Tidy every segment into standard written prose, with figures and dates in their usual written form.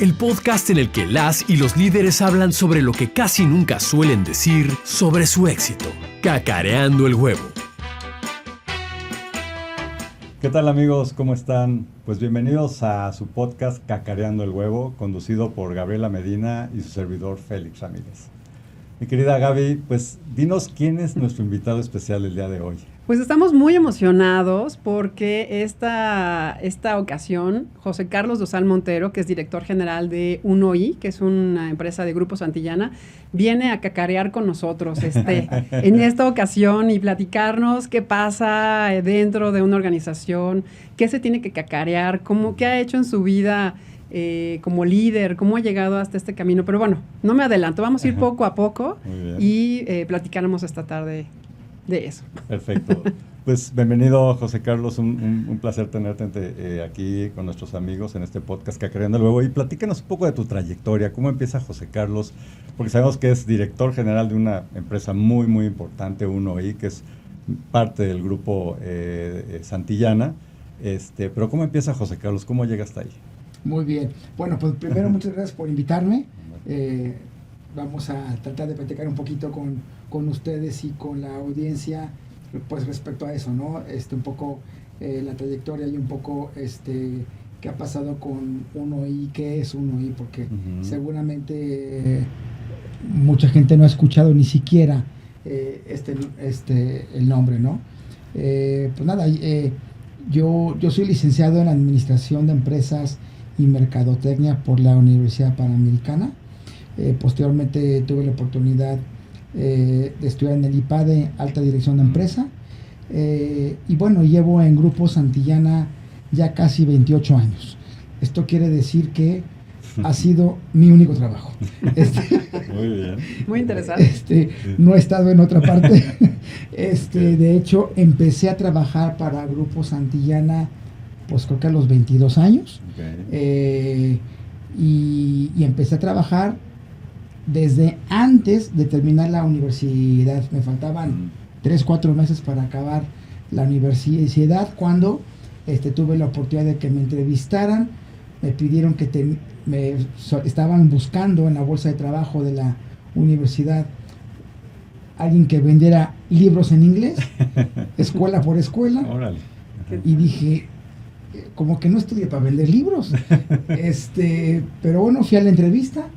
el podcast en el que las y los líderes hablan sobre lo que casi nunca suelen decir sobre su éxito. Cacareando el huevo. ¿Qué tal, amigos? ¿Cómo están? Pues bienvenidos a su podcast Cacareando el huevo, conducido por Gabriela Medina y su servidor Félix Ramírez. Mi querida Gaby, pues dinos quién es nuestro invitado especial el día de hoy. Pues estamos muy emocionados porque esta ocasión, José Carlos Dosal Montero, que es director general de 1i, que es una empresa de Grupo Santillana, viene a cacarear con nosotros en esta ocasión y platicarnos qué pasa dentro de una organización, qué se tiene que cacarear, qué ha hecho en su vida como líder, cómo ha llegado hasta este camino. Pero bueno, no me adelanto, vamos a ir poco a poco y platicaremos esta tarde de eso. Perfecto. Pues bienvenido, José Carlos, un placer tenerte aquí con nuestros amigos en este podcast Cacareando el Huevo. Y platícanos un poco de tu trayectoria, cómo empieza José Carlos, porque sabemos que es director general de una empresa muy, muy importante, 1i, que es parte del grupo Santillana. Pero ¿cómo empieza José Carlos? ¿Cómo llega hasta ahí? Muy bien. Bueno, pues primero muchas gracias por invitarme. Vamos a tratar de platicar un poquito con ustedes y con la audiencia, pues respecto a eso, ¿no? Un poco la trayectoria y un poco qué ha pasado con 1i, qué es 1i, porque seguramente mucha gente no ha escuchado ni siquiera el nombre, ¿no? Pues nada, yo soy licenciado en Administración de Empresas y Mercadotecnia por la Universidad Panamericana. Posteriormente tuve la oportunidad de estudiar en el IPADE, Alta Dirección de Empresa, y bueno, llevo en Grupo Santillana ya casi 28 años. Esto quiere decir que ha sido mi único trabajo. Muy bien. Muy interesante. No he estado en otra parte. De hecho, empecé a trabajar para Grupo Santillana, pues creo que a los 22 años. Y empecé a trabajar desde antes de terminar la universidad. Me faltaban 3-4 meses para acabar la universidad cuando tuve la oportunidad de que me entrevistaran. Me pidieron que estaban buscando en la bolsa de trabajo de la universidad alguien que vendiera libros en inglés, escuela por escuela. Órale. Y dije, como que no estudié para vender libros. Pero bueno, fui a la entrevista.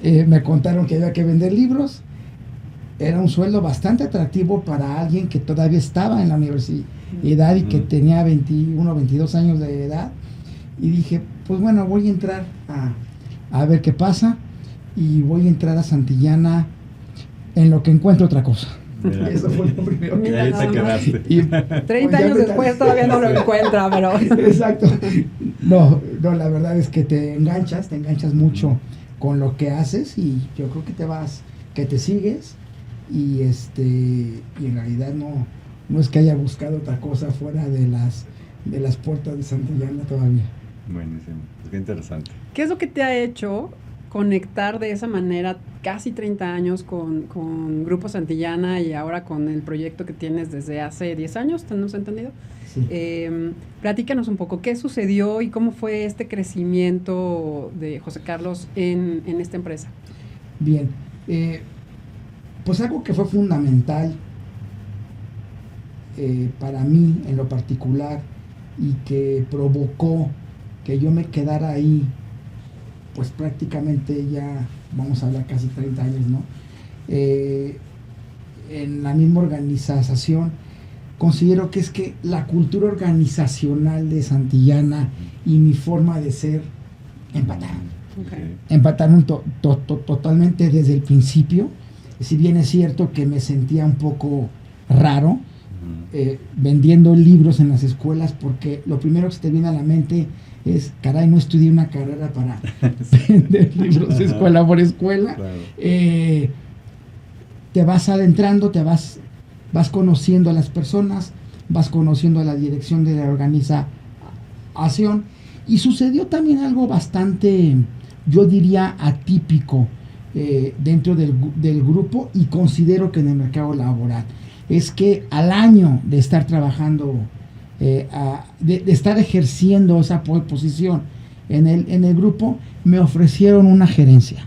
Me contaron que había que vender libros. Era un sueldo bastante atractivo para alguien que todavía estaba en la universidad y que tenía 21, 22 años de edad. Y dije, pues bueno, voy a entrar a ver qué pasa. Y voy a entrar a Santillana en lo que encuentro otra cosa. Eso fue lo primero que ahí te quedaste. Y 30 años después todavía no lo encuentra, pero... Exacto. No, la verdad es que te enganchas mucho con lo que haces y yo creo que te sigues y en realidad no es que haya buscado otra cosa fuera de las puertas de Santillana todavía. Buenísimo, qué interesante. ¿Qué es lo que te ha hecho conectar de esa manera casi 30 años con Grupo Santillana y ahora con el proyecto que tienes desde hace 10 años, ¿tenemos entendido? Sí. Platícanos un poco, ¿qué sucedió y cómo fue este crecimiento de José Carlos en esta empresa? Bien, pues algo que fue fundamental para mí en lo particular y que provocó que yo me quedara ahí, pues prácticamente ya vamos a hablar casi 30 años, ¿no? En la misma organización, considero que es que la cultura organizacional de Santillana y mi forma de ser empataron. Empataron totalmente desde el principio. Si bien es cierto que me sentía un poco raro vendiendo libros en las escuelas, porque lo primero que se te viene a la mente es, caray, no estudié una carrera para vender libros escuela por escuela. Claro. Te vas adentrando, vas conociendo a las personas, vas conociendo a la dirección de la organización, y sucedió también algo bastante, yo diría, atípico dentro del grupo, y considero que en el mercado laboral. Es que al año de estar trabajando, de estar ejerciendo esa posición en el grupo, me ofrecieron una gerencia.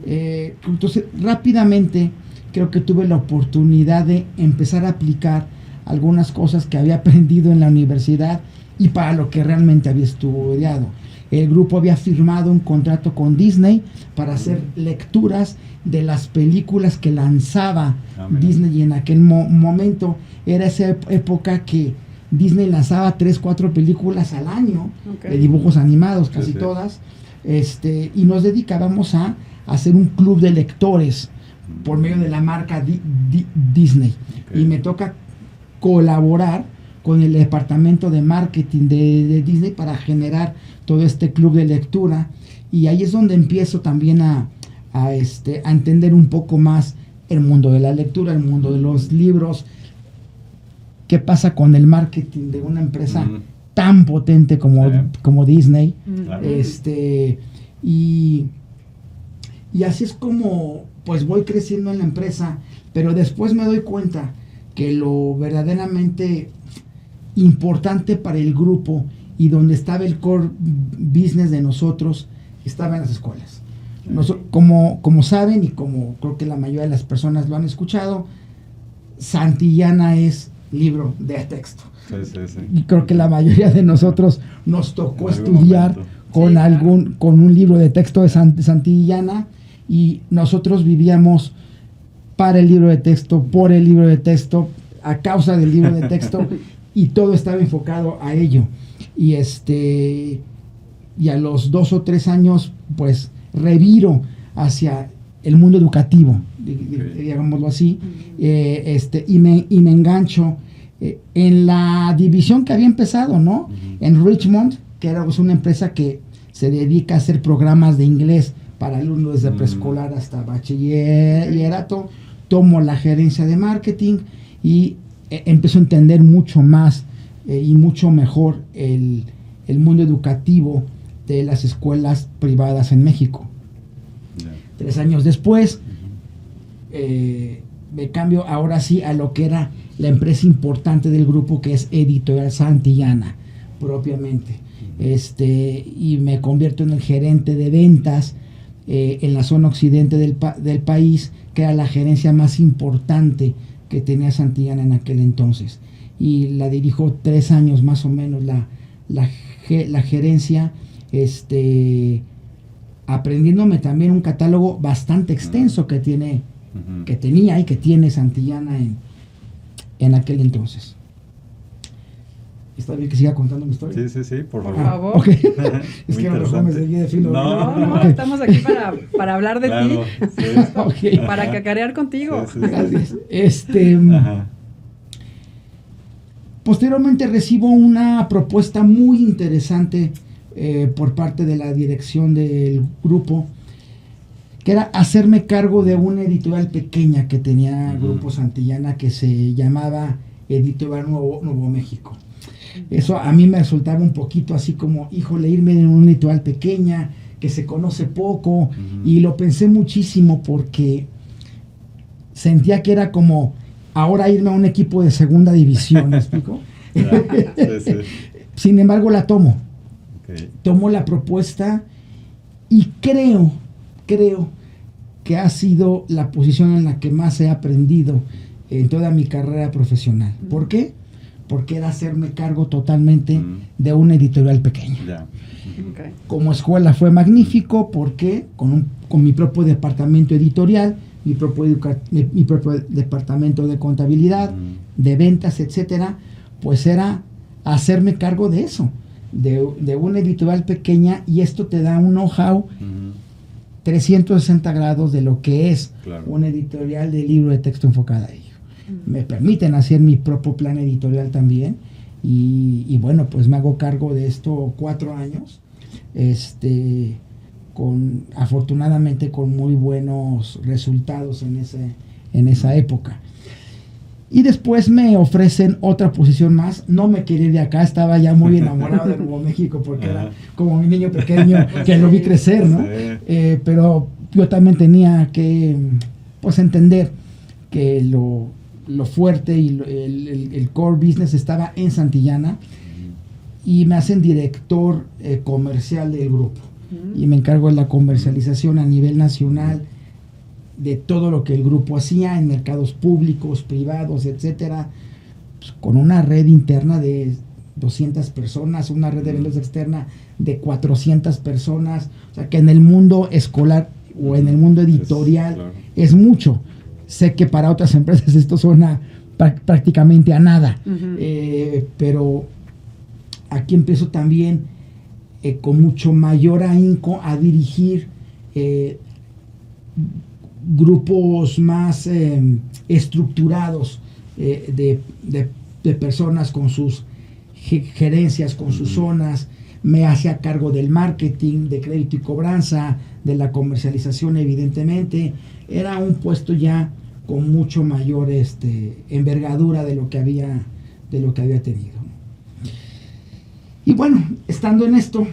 Entonces, rápidamente, creo que tuve la oportunidad de empezar a aplicar algunas cosas que había aprendido en la universidad y para lo que realmente había estudiado. El grupo había firmado un contrato con Disney para hacer lecturas de las películas que lanzaba Disney, y en aquel momento era esa época que Disney lanzaba 3-4 películas al año, de dibujos animados, casi todas, y nos dedicábamos a hacer un club de lectores por medio de la marca Disney. Y me toca colaborar con el departamento de marketing de Disney para generar todo este club de lectura, y ahí es donde empiezo también a entender un poco más el mundo de la lectura, el mundo de los libros, qué pasa con el marketing de una empresa tan potente como Disney. Y así es como pues voy creciendo en la empresa, pero después me doy cuenta que lo verdaderamente importante para el grupo y donde estaba el core business de nosotros estaba en las escuelas. Como saben, y como creo que la mayoría de las personas lo han escuchado, Santillana es libro de texto. Y creo que la mayoría de nosotros nos tocó estudiar con un libro de texto de Santillana, y nosotros vivíamos para el libro de texto, por el libro de texto, a causa del libro de texto, y todo estaba enfocado a ello. Y a los 2 o 3 años, pues reviro hacia el mundo educativo, digámoslo así, y me engancho en la división que había empezado, ¿no? En Richmond, que era pues, una empresa que se dedica a hacer programas de inglés para alumnos desde preescolar hasta bachillerato. Tomo la gerencia de marketing y empiezo a entender mucho más y mucho mejor el mundo educativo de las escuelas privadas en México. 3 años después, me cambio ahora sí a lo que era la empresa importante del grupo, que es Editorial Santillana, propiamente. Y me convierto en el gerente de ventas en la zona occidente del país, que era la gerencia más importante que tenía Santillana en aquel entonces. Y la dirijo 3 años más o menos la gerencia, aprendiéndome también un catálogo bastante extenso que tenía y que tiene Santillana en aquel entonces. ¿Está bien que siga contando mi historia? Sí, por favor. Okay. Es que a lo mejor me seguí de filo. No, estamos aquí para hablar de ti. Sí. Para cacarear contigo. Gracias. Posteriormente recibo una propuesta muy interesante por parte de la dirección del grupo, que era hacerme cargo de una editorial pequeña que tenía Grupo Santillana, que se llamaba Editorial Nuevo México. Eso a mí me resultaba un poquito así como, híjole, irme en una editorial pequeña que se conoce poco, y lo pensé muchísimo porque sentía que era como ahora irme a un equipo de segunda división, ¿me explico? Sí. Sin embargo, la tomo. Tomo la propuesta y creo que ha sido la posición en la que más he aprendido en toda mi carrera profesional. ¿Por qué? Porque era hacerme cargo totalmente de una editorial pequeña. Como escuela fue magnífico porque con mi propio departamento editorial, mi propio departamento de contabilidad, de ventas, etcétera, pues era hacerme cargo de eso, de una editorial pequeña, y esto te da un know-how 360 grados de lo que es una editorial de libro de texto enfocada a ello. Me permiten hacer mi propio plan editorial también, y bueno, pues me hago cargo de esto 4 años, afortunadamente con muy buenos resultados en esa época. Y después me ofrecen otra posición más. No me quería ir de acá, estaba ya muy enamorado de Nuevo México porque era como mi niño pequeño que lo vi crecer, ¿no? Pero yo también tenía que pues entender que lo fuerte y el core business estaba en Santillana. y me hacen director comercial del grupo. Y me encargo de la comercialización a nivel nacional de todo lo que el grupo hacía en mercados públicos, privados, etcétera, pues, con una red interna de 200 personas, una red de ventas externa de 400 personas, o sea que en el mundo escolar o en el mundo editorial claro, es mucho. Sé que para otras empresas esto suena prácticamente a nada, pero aquí empiezo también con mucho mayor ahínco a dirigir grupos más estructurados de personas con sus gerencias, con sus zonas. Me hacía cargo del marketing, de crédito y cobranza, de la comercialización, evidentemente. Era un puesto ya con mucho mayor envergadura de lo que había tenido. Y bueno, estando en esto,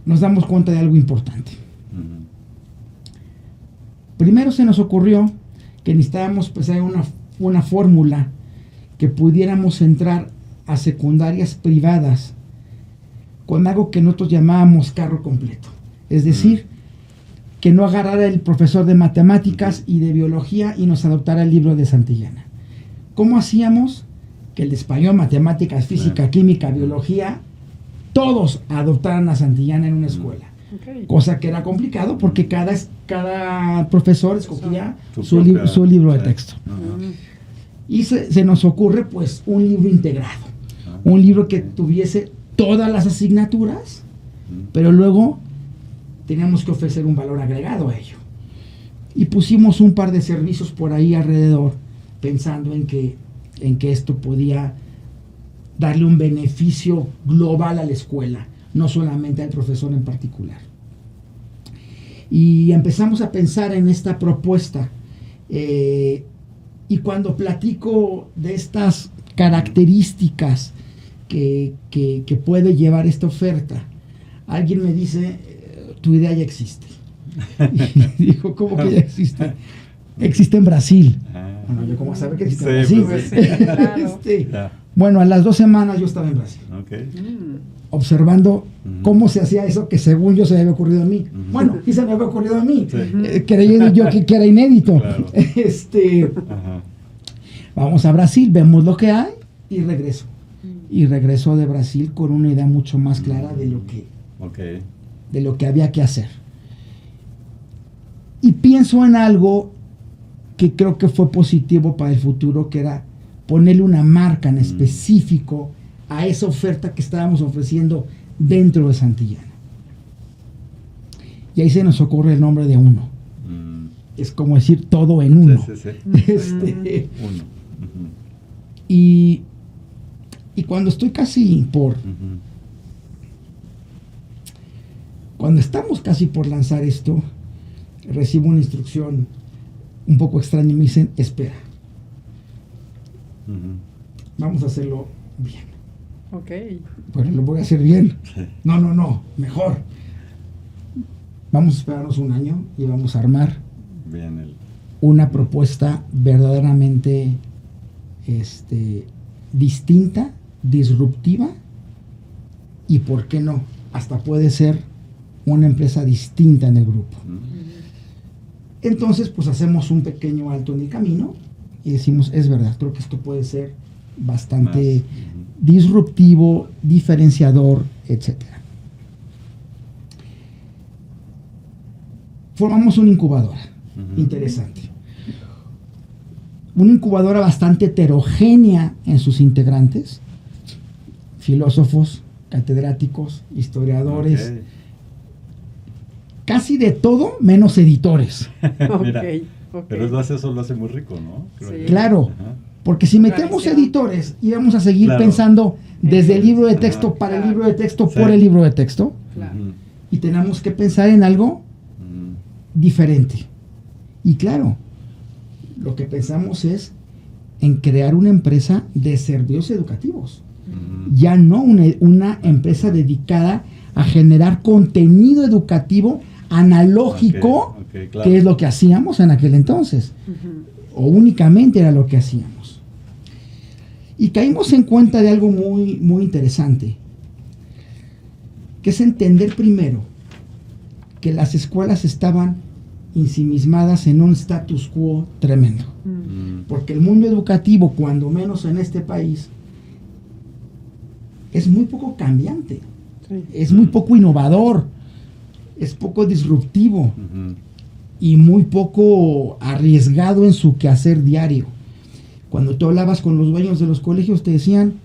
nos damos cuenta de algo importante. Primero se nos ocurrió que necesitábamos pensar en una fórmula que pudiéramos entrar a secundarias privadas con algo que nosotros llamábamos carro completo. Es decir, que no agarrara el profesor de matemáticas y de biología y nos adoptara el libro de Santillana. ¿Cómo hacíamos? Que el de español, matemáticas, física, química, biología, todos adoptaran a Santillana en una escuela. Okay. Cosa que era complicado porque cada profesor escogía propia, su libro de texto. Y se nos ocurre pues un libro integrado, un libro que tuviese todas las asignaturas, pero luego teníamos que ofrecer un valor agregado a ello. Y pusimos un par de servicios por ahí alrededor, pensando en que esto podía darle un beneficio global a la escuela, no solamente al profesor en particular. Y empezamos a pensar en esta propuesta. Y cuando platico de estas características que puede llevar esta oferta, alguien me dice, tu idea ya existe. Y digo, ¿cómo que ya existe? Existe en Brasil. Bueno, yo cómo saber que existe en Brasil. Pues, sí. Claro. Bueno, a las 2 semanas yo estaba en Brasil, Okay. observando cómo se hacía eso que según yo se me había ocurrido a mí. Bueno, y se me había ocurrido a mí, creyendo yo que era inédito. Claro. Vamos a Brasil, vemos lo que hay y regreso. Y regreso de Brasil con una idea mucho más clara de lo que había que hacer. Y pienso en algo que creo que fue positivo para el futuro, que era ponerle una marca en específico a esa oferta que estábamos ofreciendo dentro de Santillana. Y ahí se nos ocurre el nombre de Uno. Es como decir todo en uno. Sí. Uno. Y cuando estoy casi cuando estamos casi por lanzar esto, recibo una instrucción un poco extraña y me dicen, espera. Vamos a hacerlo bien. Ok. Bueno, lo voy a hacer bien. No, mejor. Vamos a esperarnos un año y vamos a armar bien una propuesta verdaderamente distinta, disruptiva y, ¿por qué no? Hasta puede ser una empresa distinta en el grupo. Entonces, pues hacemos un pequeño alto en el camino y decimos, es verdad, creo que esto puede ser bastante disruptivo, diferenciador, etcétera. Formamos una incubadora interesante. Una incubadora bastante heterogénea en sus integrantes, filósofos, catedráticos, historiadores, casi de todo menos editores. Mira, pero eso lo hace muy rico, ¿no? Sí. Claro, porque si metemos editores y vamos a seguir pensando desde el libro de texto para el libro de texto por el libro de texto, y tenemos que pensar en algo diferente. Y claro, lo que pensamos es en crear una empresa de servicios educativos, ya no una empresa dedicada a generar contenido educativo analógico, claro, que es lo que hacíamos en aquel entonces, o únicamente era lo que hacíamos. Y caímos en cuenta de algo muy, muy interesante, que es entender primero que las escuelas estaban ensimismadas en un status quo tremendo. Porque el mundo educativo, cuando menos en este país, es muy poco cambiante, es muy poco innovador, es poco disruptivo y muy poco arriesgado en su quehacer diario. Cuando tú hablabas con los dueños de los colegios, te decían,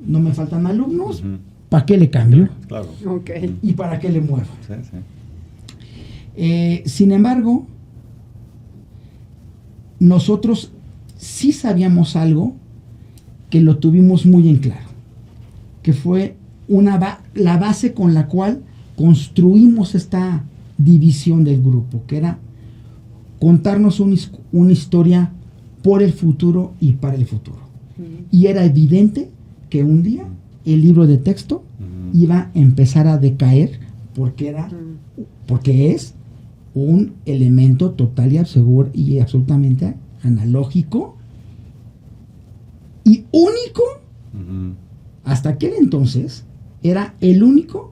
no me faltan alumnos, ¿para qué le cambio? Claro. Okay. ¿Y para qué le muevo? Sí, sí. Sin embargo, nosotros sí sabíamos algo que lo tuvimos muy en claro, que fue la base con la cual construimos esta división del grupo, que era contarnos una historia por el futuro y para el futuro. Y era evidente que un día el libro de texto iba a empezar a decaer porque es un elemento total y absolutamente analógico y único. Hasta aquel entonces era el único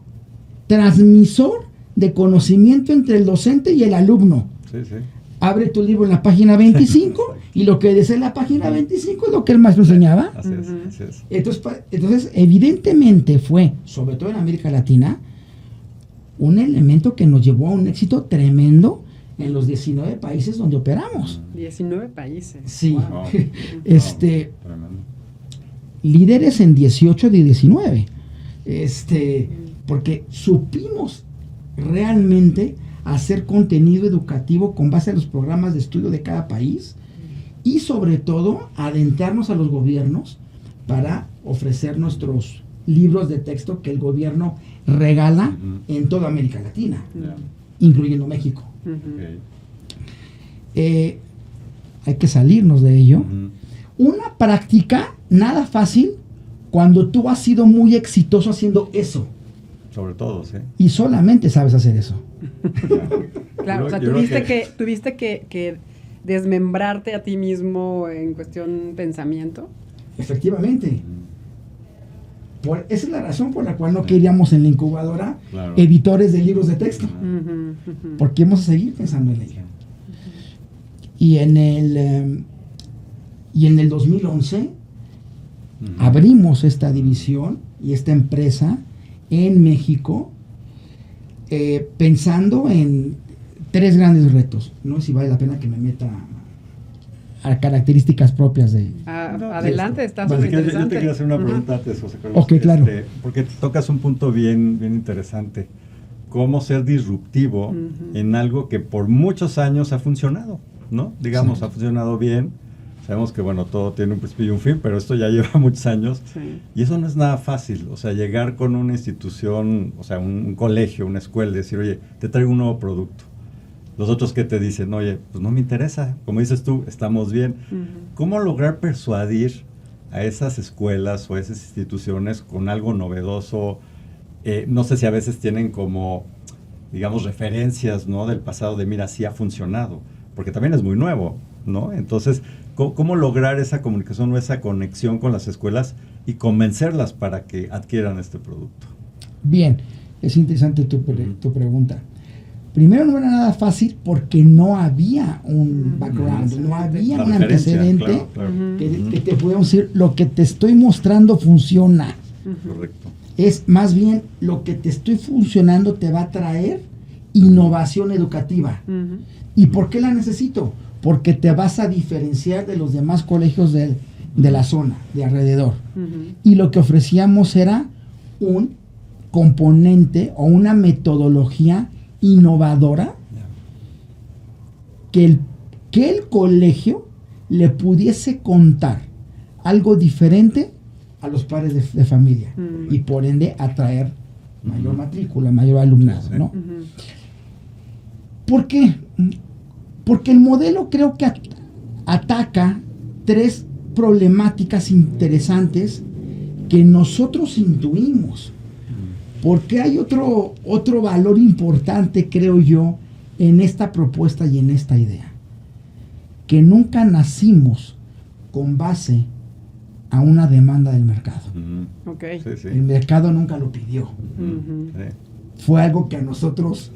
transmisor de conocimiento entre el docente y el alumno. Sí, sí. Abre tu libro en la página 25 y lo que dice en la página 25 es lo que el maestro enseñaba. Así es, así es. Entonces, evidentemente fue, sobre todo en América Latina, un elemento que nos llevó a un éxito tremendo en los 19 países donde operamos. 19 países. Sí. Wow. Tremendo. Líderes en 18 de 19. Porque supimos realmente hacer contenido educativo con base a los programas de estudio de cada país y sobre todo adentrarnos a los gobiernos para ofrecer nuestros libros de texto que el gobierno regala en toda América Latina, incluyendo México. Hay que salirnos de ello. Una práctica nada fácil cuando tú has sido muy exitoso haciendo eso. Sobre todo, sí. Y solamente sabes hacer eso. Claro, o sea, tuviste que desmembrarte a ti mismo en cuestión pensamiento. Efectivamente. Esa es la razón por la cual no queríamos en la incubadora editores de libros de texto. Porque vamos a seguir pensando en ello. Y en el 2011 abrimos esta división y esta empresa en México, pensando en 3 grandes retos. No sé si vale la pena que me meta a características propias de... Adelante, está súper interesante. Yo te quería hacer una pregunta antes, José Carlos. Ok, claro. Porque tocas un punto bien interesante. Cómo ser disruptivo en algo que por muchos años ha funcionado, ¿no? Digamos, sí. Ha funcionado bien. Sabemos que, bueno, todo tiene un principio y un fin, pero esto ya lleva muchos años. Sí. Y eso no es nada fácil. O sea, llegar con una institución, o sea, un colegio, una escuela, y decir, oye, te traigo un nuevo producto. Los otros que te dicen, oye, pues no me interesa. Como dices tú, estamos bien. ¿Cómo lograr persuadir a esas escuelas o a esas instituciones con algo novedoso? No sé si a veces tienen como, digamos, referencias, ¿no? Del pasado de, mira, sí ha funcionado. Porque también es muy nuevo, ¿no? Entonces, ¿cómo lograr esa comunicación o esa conexión con las escuelas y convencerlas para que adquieran este producto? Bien, es interesante tu pregunta. Primero, no era nada fácil porque no había un background, no había un antecedente que te pudiera decir, lo que te estoy mostrando funciona. Correcto. Es más bien, lo que te estoy funcionando te va a traer innovación educativa. ¿Y por qué la necesito? Porque te vas a diferenciar de los demás colegios de la zona, de alrededor. Y lo que ofrecíamos era un componente o una metodología innovadora que el colegio le pudiese contar algo diferente a los padres de familia y por ende atraer mayor matrícula, mayor alumnado, ¿no? ¿Por qué? Porque el modelo creo que ataca 3 problemáticas interesantes que nosotros intuimos. Porque hay otro valor importante, creo yo, en esta propuesta y en esta idea. Que nunca nacimos con base a una demanda del mercado. Ok. Sí, sí. El mercado nunca lo pidió. Ujú. Sí. Fue algo que a nosotros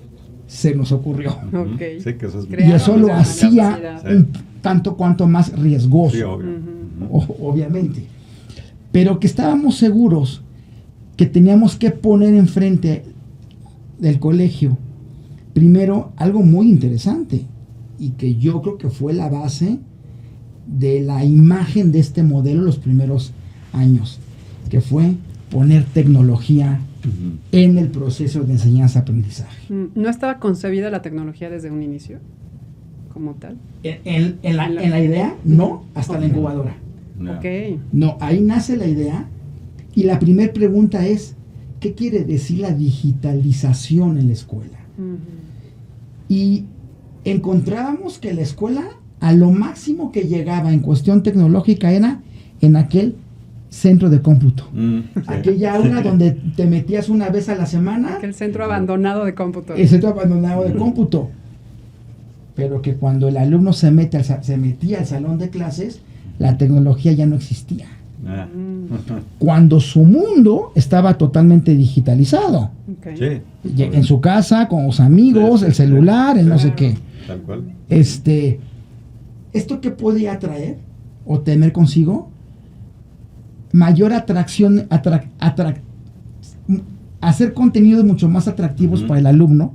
se nos ocurrió. Ok. Sí, que eso es... Y Crearon eso lo esa hacía capacidad. un tanto cuanto más riesgoso, Sí, obvio. obviamente. Pero que estábamos seguros que teníamos que poner enfrente del colegio, primero, algo muy interesante, y que yo creo que fue la base de la imagen de este modelo los primeros años, que fue poner tecnología Ujú. en el proceso de enseñanza-aprendizaje. ¿No estaba concebida la tecnología desde un inicio como tal? En la idea, no, hasta la incubadora. No. Ok. No, ahí nace la idea, y la primera pregunta es, ¿qué quiere decir la digitalización en la escuela? Ujú. Y encontrábamos que la escuela a lo máximo que llegaba en cuestión tecnológica era en aquel centro de cómputo. Sí. Aquella aula donde te metías una vez a la semana, Aquel centro abandonado de cómputo. el centro abandonado de cómputo. Pero que cuando el alumno se metía al salón de clases, la tecnología ya no existía. Ah. Cuando su mundo estaba totalmente digitalizado. Ok. Sí. En su casa, con los amigos, Sí, el sí, sí. celular, el no sé qué. Tal cual. ¿Esto qué podía traer o tener consigo? Mayor atracción, hacer contenidos mucho más atractivos Ujú. para el alumno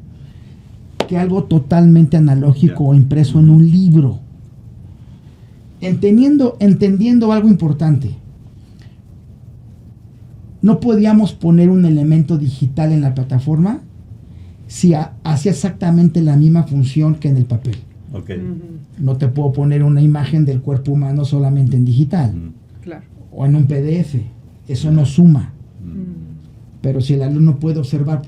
que algo totalmente analógico Ya. o impreso en un libro. Entendiendo algo importante. No podíamos poner un elemento digital en la plataforma si hacía exactamente la misma función que en el papel. Ok. Ujú. No te puedo poner una imagen del cuerpo humano solamente en digital Ujú. Claro. o en un PDF. Eso no suma. Ujú. Pero si el alumno puede observar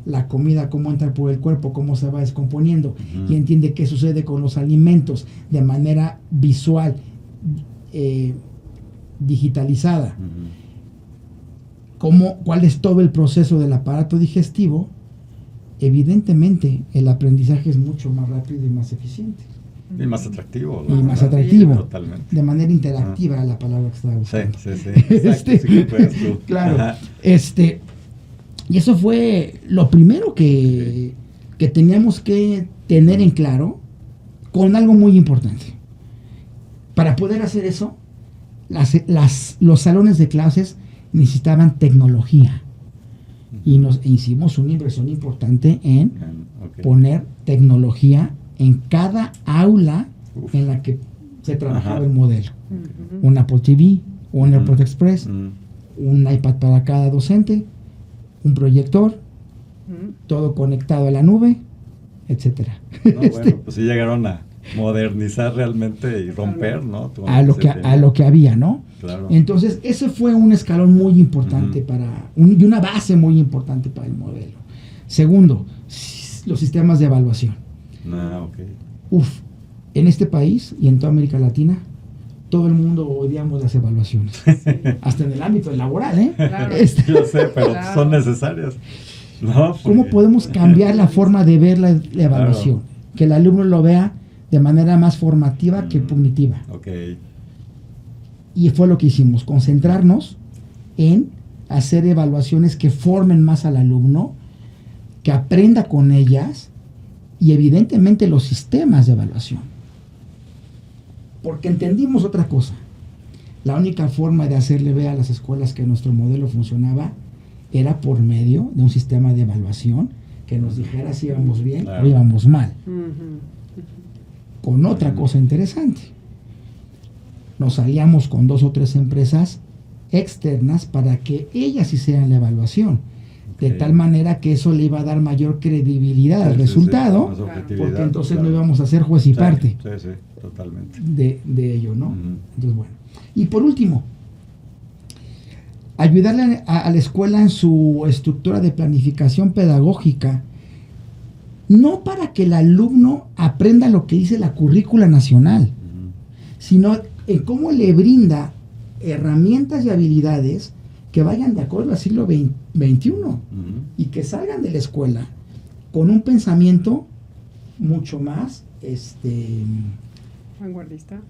la comida, cómo entra por el cuerpo, cómo se va descomponiendo, Ujú. y entiende qué sucede con los alimentos de manera visual, digitalizada, Ujú. cuál es todo el proceso del aparato digestivo, evidentemente el aprendizaje es mucho más rápido y más eficiente. Y más atractivo. Y ¿no? más Sí, atractivo. Totalmente. De manera interactiva, la palabra que estaba Sí, buscando. sí, sí. Exacto, sí que puedes tú. Claro. Ajá. Y eso fue lo primero que teníamos que tener en claro, con algo muy importante. Para poder hacer eso, los salones de clases necesitaban tecnología. Y nos hicimos una inversión importante en Ok. poner tecnología en cada aula Uf. en la que se trabajaba Ajá. el modelo. Ujú. Un Apple TV, un Ujú. AirPod Express, Ujú. un iPad para cada docente, un proyector, Ujú. todo conectado a la nube, etcétera. No, bueno, pues sí llegaron a modernizar realmente y romper, ¿no? Todo a lo ese que tema. había, ¿no? Claro. Entonces, ese fue un escalón muy importante Ujú. y una base muy importante para el modelo. Segundo, los sistemas de evaluación. Ah, ok. En este país y en toda América Latina, todo el mundo odiamos las evaluaciones. Hasta en el ámbito laboral, ¿eh? Claro. Yo sé, pero Claro. son necesarias. ¿No? ¿Cómo Porque- podemos cambiar la forma de ver la evaluación? Que el alumno lo vea de manera más formativa que punitiva. Ok. Y fue lo que hicimos, concentrarnos en hacer evaluaciones que formen más al alumno, que aprenda con ellas, y evidentemente los sistemas de evaluación. Porque entendimos otra cosa. La única forma de hacerle ver a las escuelas que nuestro modelo funcionaba era por medio de un sistema de evaluación que nos dijera si íbamos bien Claro. o íbamos mal. Ujú. Con otra cosa interesante. Nos aliamos con 2 o 3 empresas externas para que ellas hicieran la evaluación. De Ok. tal manera que eso le iba a dar mayor credibilidad al Sí, sí, resultado, más objetividad, porque entonces claro. no íbamos a ser juez y Sí, parte Sí, sí, totalmente. de ello, ¿no? Ujú. Entonces, bueno. Y por último, ayudarle a la escuela en su estructura de planificación pedagógica, no para que el alumno aprenda lo que dice la currícula nacional, Ujú. sino en cómo le brinda herramientas y habilidades que vayan de acuerdo al siglo XXI Ujú. y que salgan de la escuela con un pensamiento mucho más Vanguardista.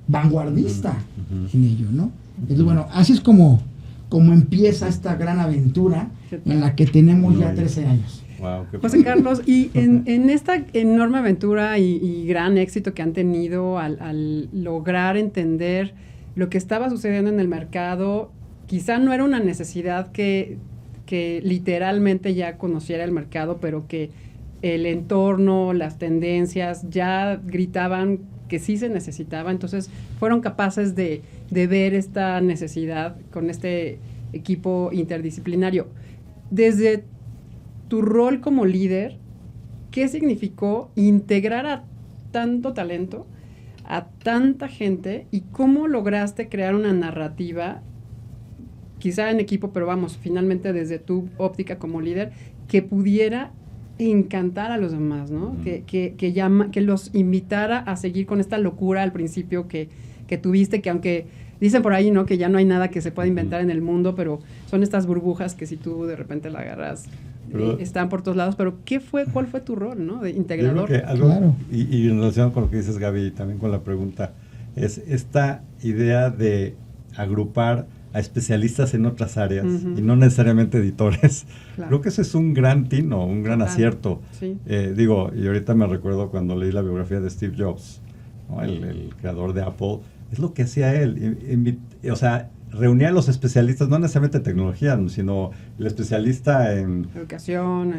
En ello, ¿no? Entonces, bueno, así es como empieza esta gran aventura en la que tenemos ya 13 años. Wow, José Carlos, y en esta enorme aventura y gran éxito que han tenido al lograr entender lo que estaba sucediendo en el mercado, quizá no era una necesidad que literalmente ya conociera el mercado, pero que el entorno, las tendencias ya gritaban que sí se necesitaba, entonces fueron capaces de ver esta necesidad con este equipo interdisciplinario. Desde tu rol como líder, ¿qué significó integrar a tanto talento, a tanta gente, y cómo lograste crear una narrativa, quizá en equipo, pero vamos, finalmente desde tu óptica como líder, que pudiera encantar a los demás, ¿no? Que los invitara a seguir con esta locura al principio que tuviste, que aunque dicen por ahí, ¿no?, que ya no hay nada que se pueda inventar en el mundo, pero son estas burbujas que si tú de repente la agarras, están por todos lados. Pero ¿cuál fue tu rol, ¿no?, de integrador? Yo creo que algo, Claro. y en relación con lo que dices, Gaby, y también con la pregunta, es esta idea de agrupar a especialistas en otras áreas y no necesariamente editores. Claro. Creo que ese es un gran tino, un gran acierto. Sí. Digo, y ahorita me recuerdo cuando leí la biografía de Steve Jobs, ¿no?, el creador de Apple. Es lo que hacía él. O sea, reunía a los especialistas, no necesariamente en tecnología, sino el especialista en Educación.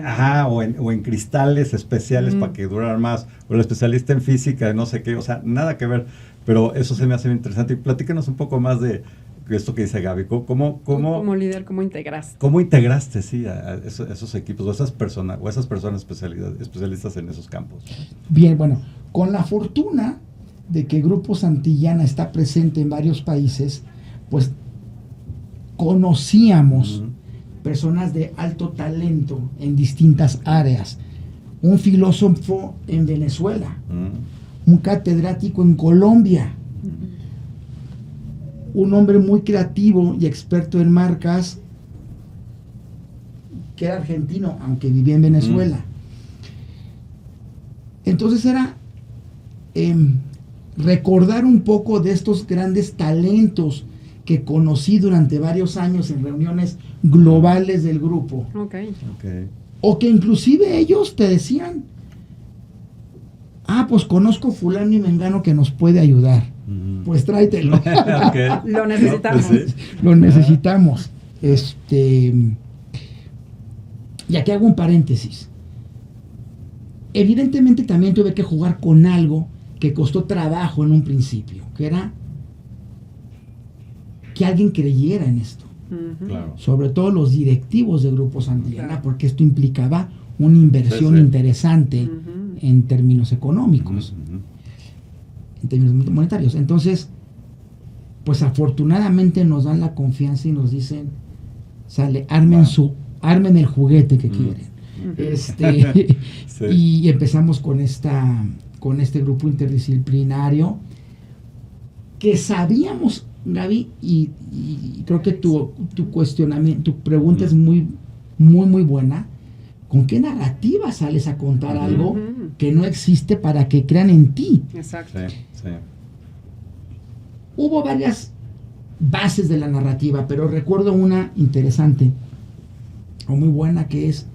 o en cristales especiales para que duraran más, o el especialista en física de no sé qué, o sea, nada que ver, pero eso se me hace muy interesante. Y platícanos un poco más de esto que dice Gaby, como líder, ¿cómo integraste? ¿Cómo integraste, sí, a esos equipos, o esas personas especialistas en esos campos? Bien, bueno, con la fortuna de que Grupo Santillana está presente en varios países, pues conocíamos personas de alto talento en distintas áreas. Un filósofo en Venezuela, un catedrático en Colombia, un hombre muy creativo y experto en marcas que era argentino, aunque vivía en Venezuela. Entonces era recordar un poco de estos grandes talentos que conocí durante varios años en reuniones globales del grupo. Okay. O que inclusive ellos te decían, pues conozco fulano y mengano que nos puede ayudar. Pues tráetelo. Lo necesitamos. Pues sí. Lo necesitamos. Y aquí hago un paréntesis. Evidentemente también tuve que jugar con algo que costó trabajo en un principio, que era que alguien creyera en esto. Claro. Sobre todo los directivos de Grupo Santillana, Claro. porque esto implicaba una inversión interesante en términos económicos, en términos monetarios. Entonces, pues afortunadamente nos dan la confianza y nos dicen, sale, armen el juguete que quieren. Sí. Y empezamos con este grupo interdisciplinario que sabíamos, Gaby, y creo que tu cuestionamiento, tu pregunta es muy, muy, muy buena. ¿Con qué narrativa sales a contar algo que no existe para que crean en ti? Exacto. Sí. Hubo varias bases de la narrativa, pero recuerdo una interesante o muy buena, que es: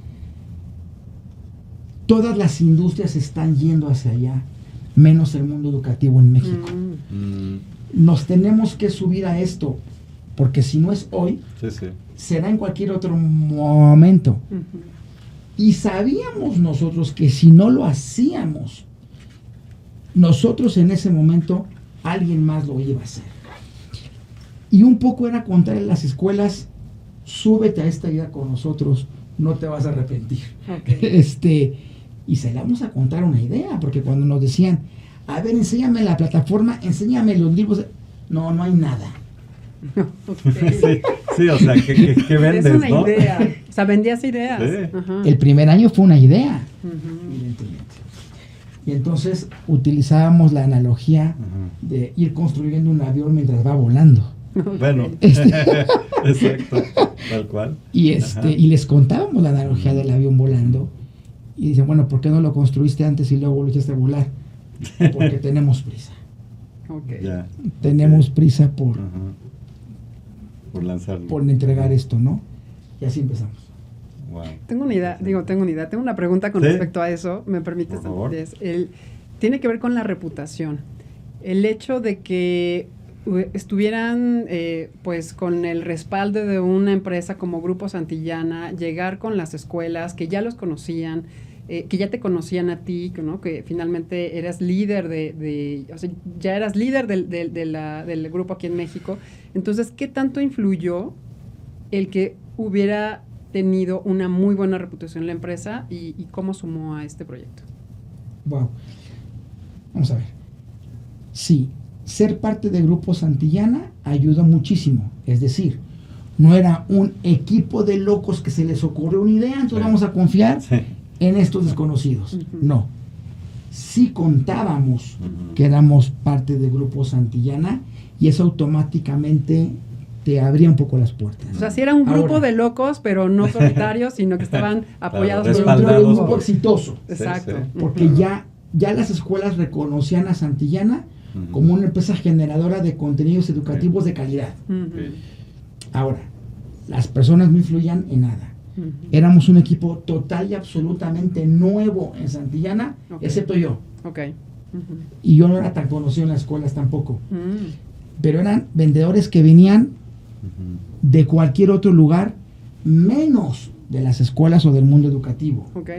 todas las industrias están yendo hacia allá, menos el mundo educativo en México. Nos tenemos que subir a esto, porque si no es hoy, será en cualquier otro momento. Y sabíamos nosotros que si no lo hacíamos nosotros en ese momento, alguien más lo iba a hacer. Y un poco era contar en las escuelas: súbete a esta idea con nosotros, no te vas a arrepentir. Y salíamos a contar una idea, porque cuando nos decían, a ver, enséñame la plataforma, enséñame los libros, no hay nada. Sí, o sea, ¿qué vendes, es una no? idea. O sea, vendías ideas. Sí. El primer año fue una idea, evidentemente. Y entonces utilizábamos la analogía de ir construyendo un avión mientras va volando. Bueno, exacto, tal cual. Y les contábamos la analogía del avión volando. Y dicen, bueno, ¿por qué no lo construiste antes y luego lo echaste a volar? Porque tenemos prisa. Ok. Ya. Tenemos Ok. prisa por, Ajá. Por lanzarlo. por entregar esto, ¿no? Y así empezamos. Wow. Tengo una idea, tengo una pregunta con ¿Sí? respecto a eso, ¿me permites? Por favor. Tiene que ver con la reputación. El hecho de que estuvieran pues con el respaldo de una empresa como Grupo Santillana, llegar con las escuelas que ya los conocían, que ya te conocían a ti, ¿no? Que finalmente eras líder o sea, ya eras líder del grupo aquí en México. Entonces, ¿qué tanto influyó el que hubiera tenido una muy buena reputación en la empresa y cómo sumó a este proyecto? Wow. Vamos a ver. Sí, ser parte del Grupo Santillana ayudó muchísimo. Es decir, no era un equipo de locos que se les ocurrió una idea, entonces Sí. vamos a confiar Sí. en estos desconocidos. Ujú. No. Sí contábamos Ujú. que éramos parte del Grupo Santillana y eso automáticamente te abría un poco las puertas. O sea, sí era un grupo Ahora, de locos, pero no solitarios, sino que estaban apoyados por un dentro de un respaldados grupo por- exitoso, Exacto. Sí, sí. porque ya las escuelas reconocían a Santillana Ujú. como una empresa generadora de contenidos educativos de calidad. Ujú. Ok. Ahora, las personas no influían en nada. Ujú. Éramos un equipo total y absolutamente nuevo en Santillana, Ok. excepto yo. Ok. Ujú. Y yo no era tan conocido en las escuelas tampoco. Mm. Pero eran vendedores que venían Ujú. de cualquier otro lugar, menos de las escuelas o del mundo educativo, Ok.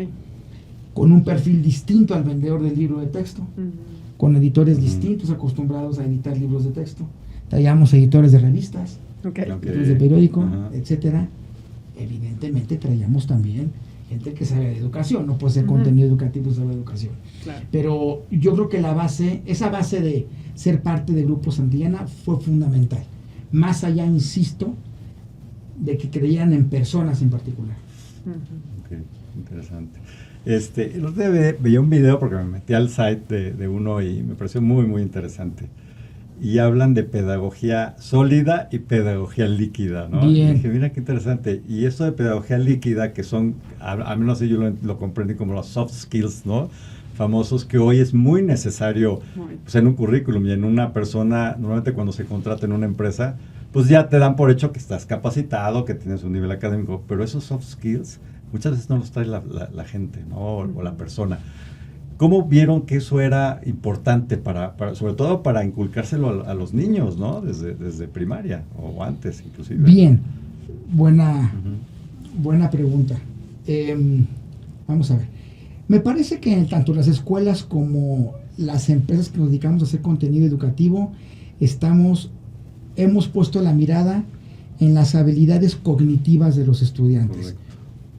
con un perfil distinto al vendedor del libro de texto, Ujú. con editores Ujú. distintos acostumbrados a editar libros de texto. Traíamos editores de revistas, Ok. Ok. editores de periódico, Ajá. etcétera. Evidentemente traíamos también gente que sabe de educación, no puede ser Ujú. contenido educativo sobre educación. Claro. Pero yo creo que esa base de ser parte del Grupo Santillana fue fundamental. Más allá, insisto, de que creían en personas en particular. Ujú. Ok, interesante. El otro día veía un video porque me metí al site de uno y me pareció muy, muy interesante. Y hablan de pedagogía sólida y pedagogía líquida, ¿no? Bien. Y dije, mira qué interesante. Y esto de pedagogía líquida, que son, al menos yo lo comprendí como los soft skills, ¿no? Famosos, que hoy es muy necesario Muy. pues, en un currículum y en una persona, normalmente cuando se contrata en una empresa, pues ya te dan por hecho que estás capacitado, que tienes un nivel académico, pero esos soft skills muchas veces no los trae la gente, ¿no? O la persona. ¿Cómo vieron que eso era importante sobre todo para inculcárselo a los niños, ¿no? Desde primaria o antes inclusive. Bien, buena Ujú. pregunta. Vamos a ver. Me parece que tanto las escuelas como las empresas que nos dedicamos a hacer contenido educativo hemos puesto la mirada en las habilidades cognitivas de los estudiantes. Correcto.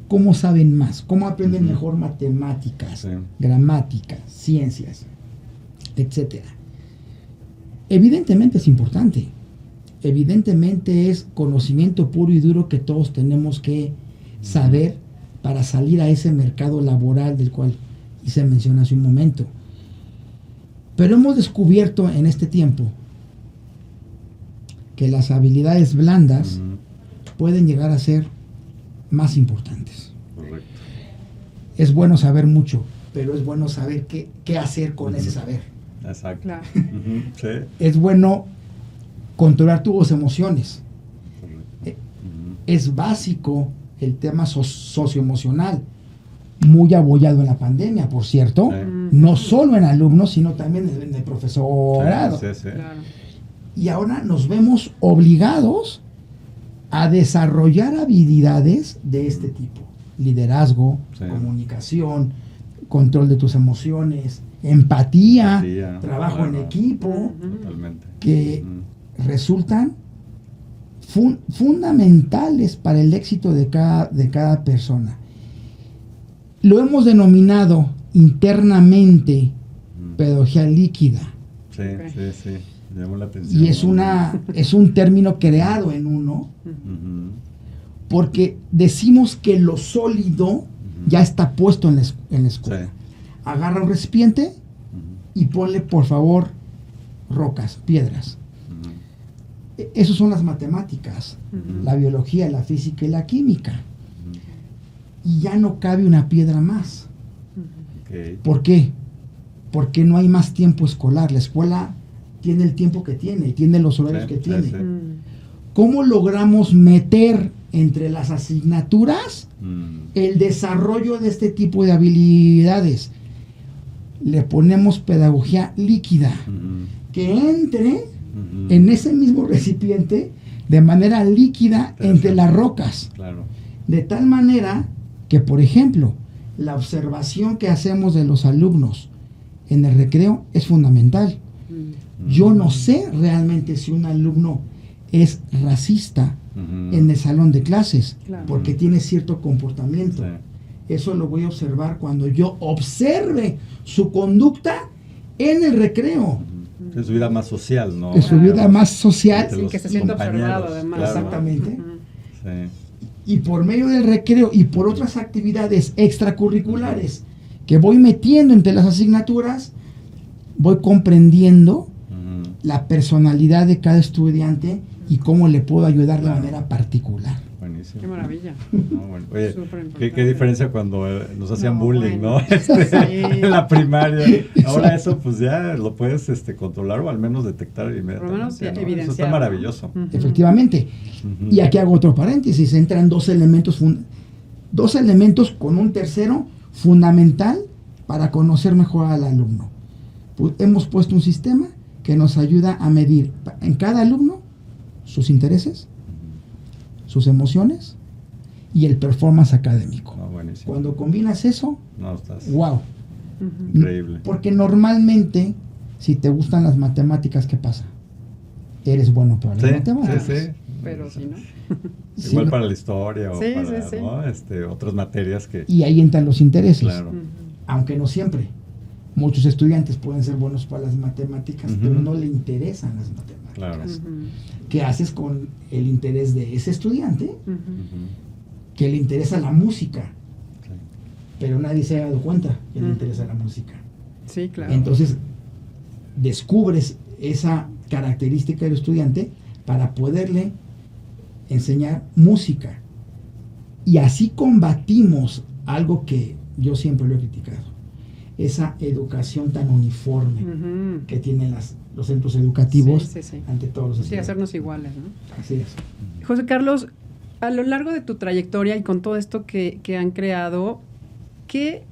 ¿Cómo saben más? ¿Cómo aprenden Ujú. mejor matemáticas, Sí. gramática, ciencias, etcétera? Evidentemente es importante. Evidentemente es conocimiento puro y duro que todos tenemos que saber para salir a ese mercado laboral del cual hice mención hace un momento. Pero hemos descubierto en este tiempo que las habilidades blandas Ujú. pueden llegar a ser más importantes. Correcto. Es bueno saber mucho, pero es bueno saber qué hacer con Ujú. ese saber. Exacto. Claro. Ujú. Sí. Es bueno controlar tus emociones. Correcto. Ujú. Es básico el tema socioemocional, muy abollado en la pandemia, por cierto, Sí. no solo en alumnos, sino también en el profesorado. Sí, sí, sí. Claro. Y ahora nos vemos obligados a desarrollar habilidades de este tipo: liderazgo, Sí. comunicación, control de tus emociones, empatía, Empatía, trabajo claro. en equipo, Totalmente. que Ujú. resultan fundamentales para el éxito de cada persona. Lo hemos denominado internamente pedagogía líquida, Sí, Ok. sí, sí. Me llamó la atención. y es un término creado en uno, Ujú. porque decimos que lo sólido ya está puesto en la escuela. Sí. Agarra un recipiente Ujú. y ponle, por favor, rocas, piedras. Ujú. Esas son las matemáticas, Ujú. la biología, la física y la química. Ujú. Y ya no cabe una piedra más. Ujú. Ok. ¿Por qué? Porque no hay más tiempo escolar. La escuela tiene el tiempo que tiene, tiene los horarios que tiene. Sí. ¿Cómo logramos meter entre las asignaturas el desarrollo de este tipo de habilidades? Le ponemos pedagogía líquida, que entre en ese mismo recipiente de manera líquida entre las rocas. Claro. De tal manera que, por ejemplo, la observación que hacemos de los alumnos en el recreo es fundamental. Yo no sé realmente si un alumno es racista en el salón de clases, Claro. porque tiene cierto comportamiento. Sí. Eso lo voy a observar cuando yo observe su conducta en el recreo. Es su vida más social, ¿no? Es su vida más social. Entre Sí, los que se sienta compañeros, observado, además. claro. Exactamente. Ujú. Sí. Y por medio del recreo y por otras actividades extracurriculares que voy metiendo entre las asignaturas, voy comprendiendo la personalidad de cada estudiante y cómo le puedo ayudar de manera particular. Buenísimo. Qué maravilla. No, bueno. Oye, Súper importante. qué diferencia cuando nos hacían No, bullying, bueno. ¿no? Sí. En la primaria. Ahora eso pues ya lo puedes controlar o al menos detectar inmediatamente. Por lo menos ¿no? Eso evidenciar. está maravilloso. Ujú. Efectivamente. Ujú. Y aquí hago otro paréntesis. Entran dos elementos con un tercero fundamental para conocer mejor al alumno. Hemos puesto un sistema que nos ayuda a medir en cada alumno sus intereses, sus emociones y el performance académico. No, buenísimo. Cuando combinas eso, No, estás wow. Ujú. increíble. Porque normalmente, si te gustan las matemáticas, ¿qué pasa? Eres bueno para las Sí, matemáticas. sí. Pero si no. Sí, Igual ¿no? para la historia o Sí, para sí, sí. ¿no? Otras materias que... Y ahí entran los intereses. Claro. Ujú. Aunque no siempre. Muchos estudiantes pueden ser buenos para las matemáticas, Ujú. pero no le interesan las matemáticas. Claro. Ujú. ¿Qué haces con el interés de ese estudiante? Ujú. Ujú. Que le interesa la música, Sí. pero nadie se ha dado cuenta que le Ujú. interesa la música. Sí, claro. Entonces, descubres esa característica del estudiante para poderle enseñar música. Y así combatimos algo que yo siempre lo he criticado, esa educación tan uniforme Ujú. que tienen los centros educativos Sí, sí, sí. ante todos los Sí, estudiantes. hacernos iguales, ¿no? Así es. José Carlos, a lo largo de tu trayectoria y con todo esto que han creado, ¿qué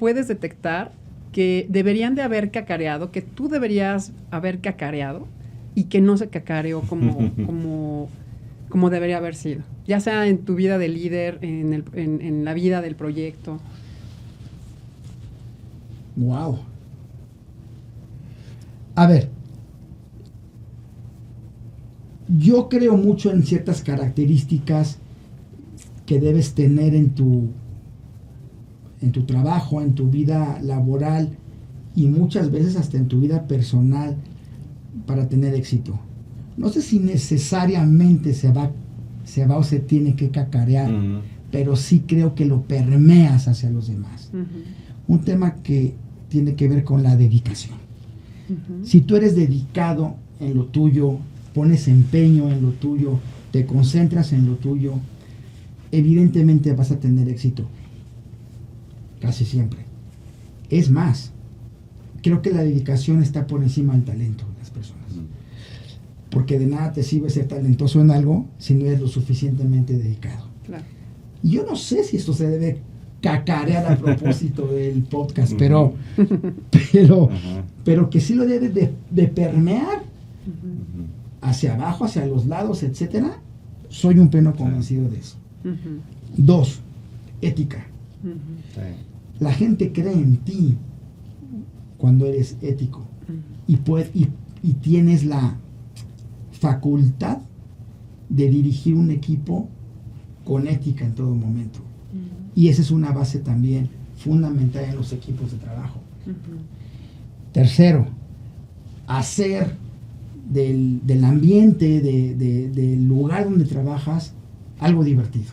puedes detectar que deberían de haber cacareado, que tú deberías haber cacareado y que no se cacareó como debería haber sido? Ya sea en tu vida de líder, en la vida del proyecto. Wow. A ver, yo creo mucho en ciertas características que debes tener en tu trabajo, en tu vida laboral y muchas veces hasta en tu vida personal para tener éxito. No sé si necesariamente se va o se tiene que cacarear, Ujú. pero sí creo que lo permeas hacia los demás. Ujú. Un tema que tiene que ver con la dedicación. Ujú. Si tú eres dedicado en lo tuyo, pones empeño en lo tuyo, te concentras en lo tuyo, evidentemente vas a tener éxito. Casi siempre. Es más, creo que la dedicación está por encima del talento de las personas. Porque de nada te sirve ser talentoso en algo si no eres lo suficientemente dedicado. Claro. Y yo no sé si esto se debe cacarear a propósito del podcast, pero Ajá. pero que sí lo debe de permear Ujú. Ujú. hacia abajo, hacia los lados, etcétera. Soy un pleno convencido de eso. Ujú. 2, ética. Ujú. Sí. La gente cree en ti cuando eres ético Ujú. y tienes la facultad de dirigir un equipo con ética en todo momento. Y esa es una base también fundamental en los equipos de trabajo. Ujú. Tercero, hacer del ambiente, del lugar donde trabajas, algo divertido.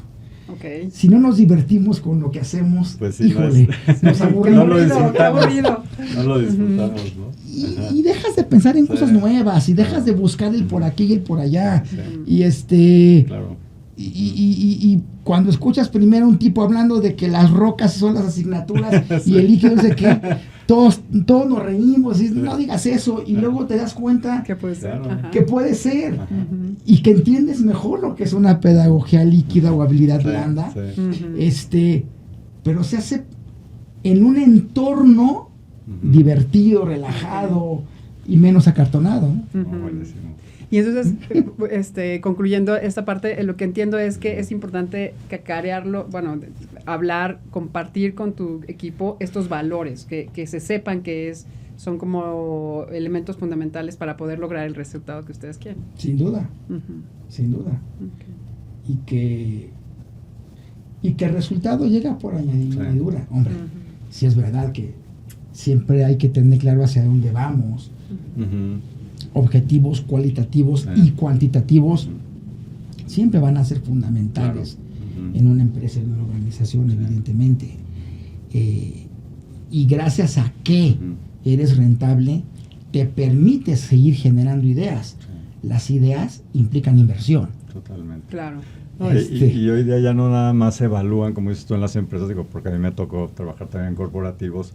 Ok. Si no nos divertimos con lo que hacemos, Pues sí, híjole, nos Qué aburrimos. No lo aburrido, qué disfrutamos. aburrido. No lo disfrutamos, ¿no? Ajá. Y dejas de pensar en Sí. cosas nuevas y dejas Claro. de buscar el por aquí y el por allá. Sí. Y Claro. Y cuando escuchas primero a un tipo hablando de que las rocas son las asignaturas y el líquido es de que todos nos reímos y no digas eso, y luego te das cuenta ¿Qué puede ser? Claro. que puede ser, Ujú. y que entiendes mejor lo que es una pedagogía líquida o habilidad blanda, Sí. Ujú. pero se hace en un entorno Ujú. divertido, relajado y menos acartonado, ¿no? Ujú. Buenísimo. Y entonces, concluyendo esta parte, lo que entiendo es que es importante cacarearlo, bueno, hablar, compartir con tu equipo estos valores, que se sepan que son como elementos fundamentales para poder lograr el resultado que ustedes quieren. Sin duda, Ujú. sin duda. Ok. Y que el resultado llega por añadidura. Hombre, Ujú. si es verdad que siempre hay que tener claro hacia dónde vamos, Ujú. objetivos cualitativos Sí. y cuantitativos siempre van a ser fundamentales Ujú. en una empresa, en una organización, Sí. evidentemente. Y gracias a que Ujú. eres rentable, te permite seguir generando ideas. Sí. Las ideas implican inversión. Totalmente. Claro. No, y hoy día ya no nada más se evalúan, como dices tú, en las empresas, digo, porque a mí me tocó trabajar también en corporativos,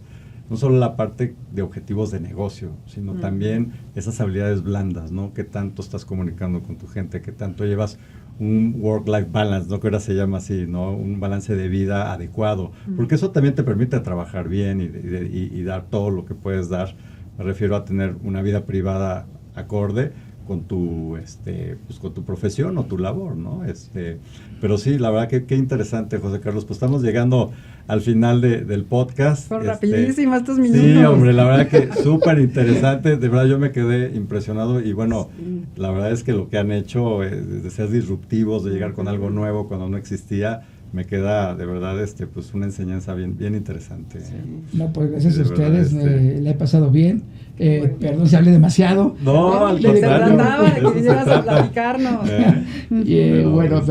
no solo la parte de objetivos de negocio, sino Ujú. también esas habilidades blandas, ¿no? ¿Qué tanto estás comunicando con tu gente? ¿Qué tanto llevas un work-life balance, ¿no? Que ahora se llama así, ¿no? Un balance de vida adecuado, porque eso también te permite trabajar bien y dar todo lo que puedes dar. Me refiero a tener una vida privada acorde con tu pues con tu profesión o tu labor, ¿no? Pero sí, la verdad que qué interesante, José Carlos. Pues estamos llegando al final del podcast. Fueron rapidísimos estos minutos. Sí, hombre, la verdad que súper interesante. De verdad yo me quedé impresionado y bueno, Sí. la verdad es que lo que han hecho de ser disruptivos, de llegar con algo nuevo cuando no existía, me queda de verdad pues una enseñanza bien, bien interesante. No, pues gracias Sí, a de verdad, ustedes, la he pasado bien. Bueno. Perdón si hablé demasiado. No, al Y se contrario. trataba de que Eso se vinieras a trata. platicarnos. Pero, Bueno,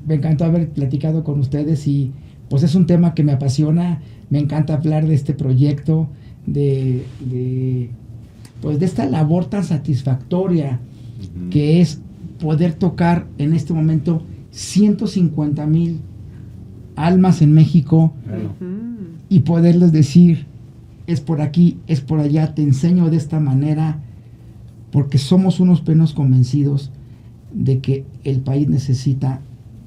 me encantó haber platicado con ustedes y pues es un tema que me apasiona. Me encanta hablar de este proyecto, pues de esta labor tan satisfactoria Ujú. que es poder tocar en este momento 150,000 almas en México Bueno, Ujú. y poderles decir, es por aquí, es por allá, te enseño de esta manera, porque somos unos plenos convencidos de que el país necesita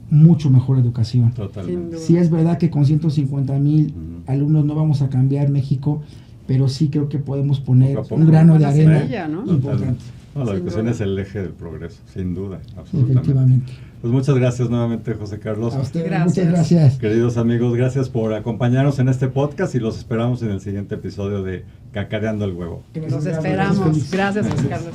mucho mejor educación. totalmente. Sin Sí es verdad que con 150,000 Ujú. alumnos no vamos a cambiar México, pero sí creo que podemos poner Poco a poco. un grano de Una arena semilla, ¿no? importante. Totalmente. No, la Sin educación duda. es el eje del progreso, sin duda, absolutamente. Efectivamente. Pues muchas gracias nuevamente, José Carlos. A ustedes, Gracias. muchas gracias. Queridos amigos, gracias por acompañarnos en este podcast y los esperamos en el siguiente episodio de Cacareando el Huevo. Que Los sean esperamos. felices. Gracias, Carlos.